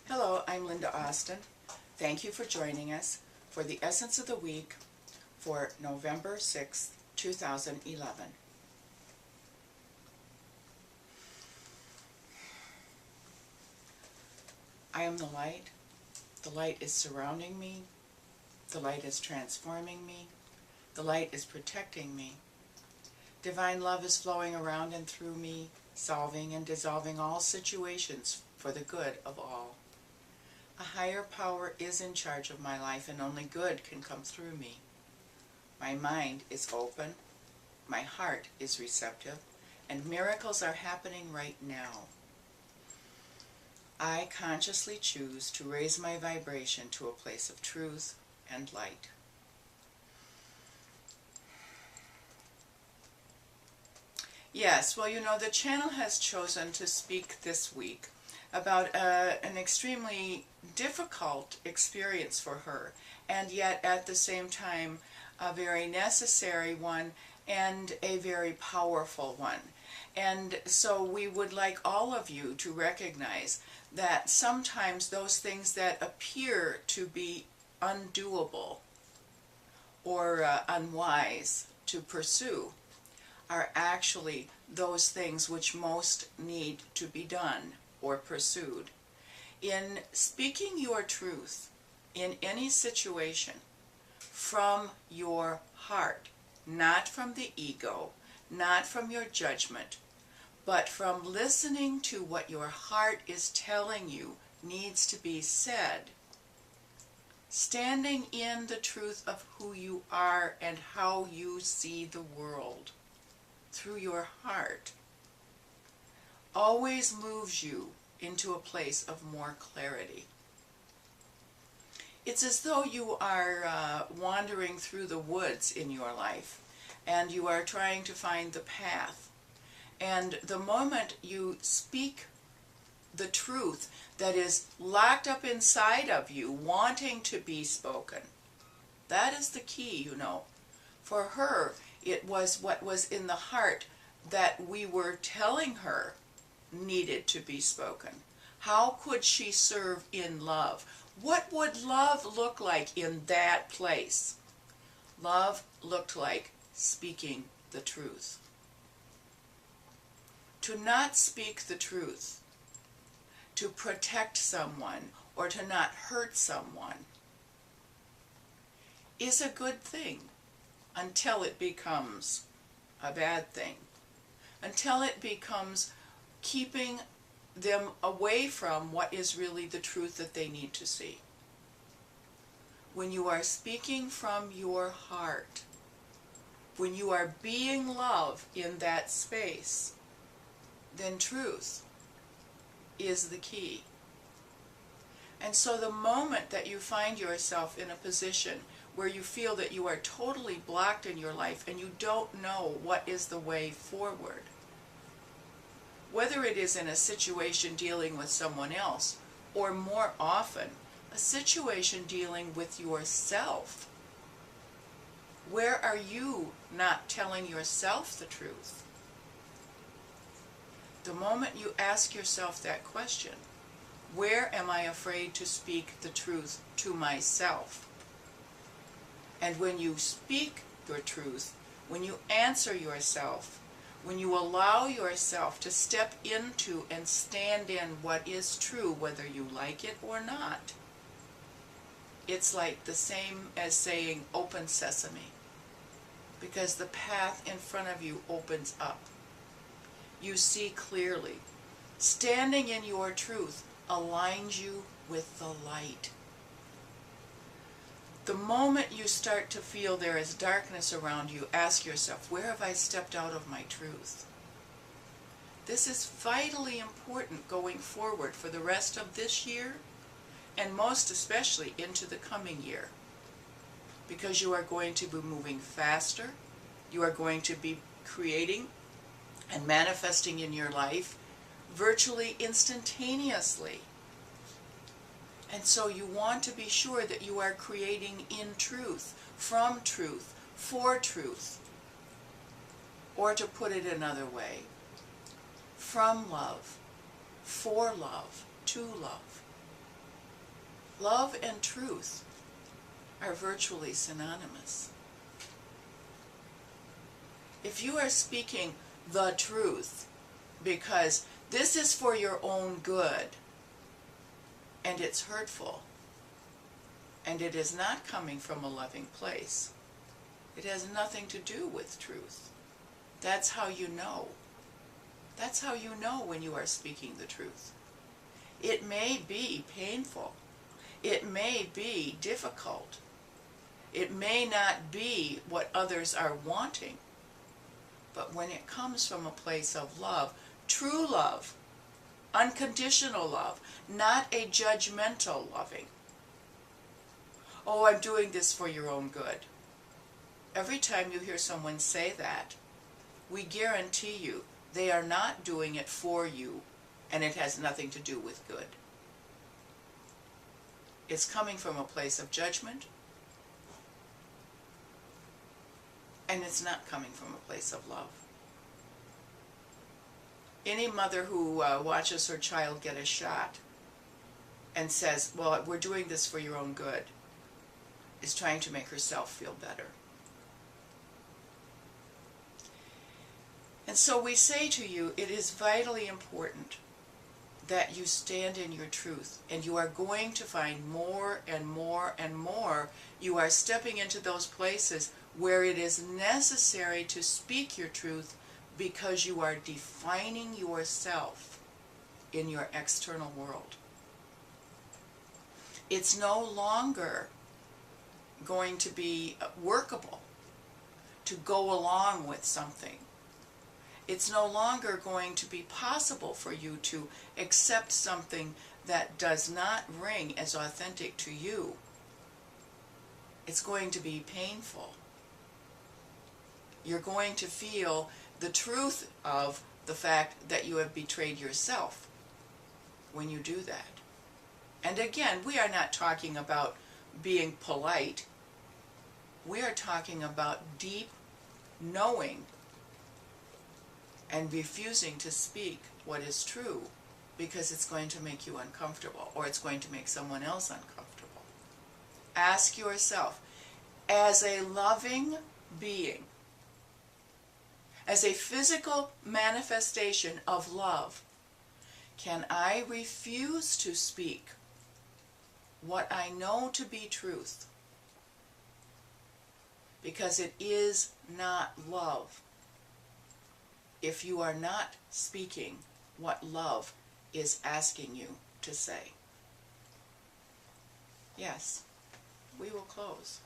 Hello, I'm Lynda Austin. Thank you for joining us for the Essence of the Week for November 6th, 2011. I am the light. The light is surrounding me. The light is transforming me. The light is protecting me. Divine love is flowing around and through me, solving and dissolving all situations for the good of all. A higher power is in charge of my life, and only good can come through me. My mind is open, my heart is receptive, and miracles are happening right now. I consciously choose to raise my vibration to a place of truth and light. Yes, well, the channel has chosen to speak this week about an extremely difficult experience for her, and yet at the same time a very necessary one and a very powerful one. And so we would like all of you to recognize that sometimes those things that appear to be undoable or unwise to pursue are actually those things which most need to be done or pursued. In speaking your truth in any situation from your heart, not from the ego, not from your judgment, but from listening to what your heart is telling you needs to be said, standing in the truth of who you are and how you see the world through your heart, always moves you into a place of more clarity. It's as though you are wandering through the woods in your life, and you are trying to find the path. And the moment you speak the truth that is locked up inside of you, wanting to be spoken, that is the key, For her, it was what was in the heart that we were telling her needed to be spoken. How could she serve in love? What would love look like in that place? Love looked like speaking the truth. To not speak the truth, to protect someone or to not hurt someone, is a good thing until it becomes a bad thing, until it becomes keeping them away from what is really the truth that they need to see. When you are speaking from your heart, when you are being love in that space, then truth is the key. And so the moment that you find yourself in a position where you feel that you are totally blocked in your life and you don't know what is the way forward, whether it is in a situation dealing with someone else, or more often, a situation dealing with yourself. Where are you not telling yourself the truth? The moment you ask yourself that question, where am I afraid to speak the truth to myself? And when you speak your truth, when you answer yourself, when you allow yourself to step into and stand in what is true, whether you like it or not, it's like the same as saying open sesame, because the path in front of you opens up. You see clearly. Standing in your truth aligns you with the light. The moment you start to feel there is darkness around you, ask yourself, where have I stepped out of my truth? This is vitally important going forward for the rest of this year, and most especially into the coming year, because you are going to be moving faster, you are going to be creating and manifesting in your life virtually instantaneously. And so you want to be sure that you are creating in truth, from truth, for truth. Or to put it another way, from love, for love, to love. Love and truth are virtually synonymous. If you are speaking the truth because this is for your own good and it's hurtful and it is not coming from a loving place, it has nothing to do with truth. That's how you know. That's how you know when you are speaking the truth. It may be painful. It may be difficult. It may not be what others are wanting. But when it comes from a place of love, true love, unconditional love, not a judgmental loving. Oh, I'm doing this for your own good. Every time you hear someone say that, we guarantee you they are not doing it for you, and it has nothing to do with good. It's coming from a place of judgment, and it's not coming from a place of love. Any mother who watches her child get a shot and says, well, we're doing this for your own good, is trying to make herself feel better. And so we say to you, it is vitally important that you stand in your truth, and you are going to find more and more and more. You are stepping into those places where it is necessary to speak your truth because you are defining yourself in your external world. It's no longer going to be workable to go along with something. It's no longer going to be possible for you to accept something that does not ring as authentic to you. It's going to be painful. You're going to feel the truth of the fact that you have betrayed yourself when you do that. And again, we are not talking about being polite. We are talking about deep knowing and refusing to speak what is true because it's going to make you uncomfortable, or it's going to make someone else uncomfortable. Ask yourself, as a loving being, as a physical manifestation of love, can I refuse to speak what I know to be truth because it is not love? If you are not speaking what love is asking you to say. Yes, we will close.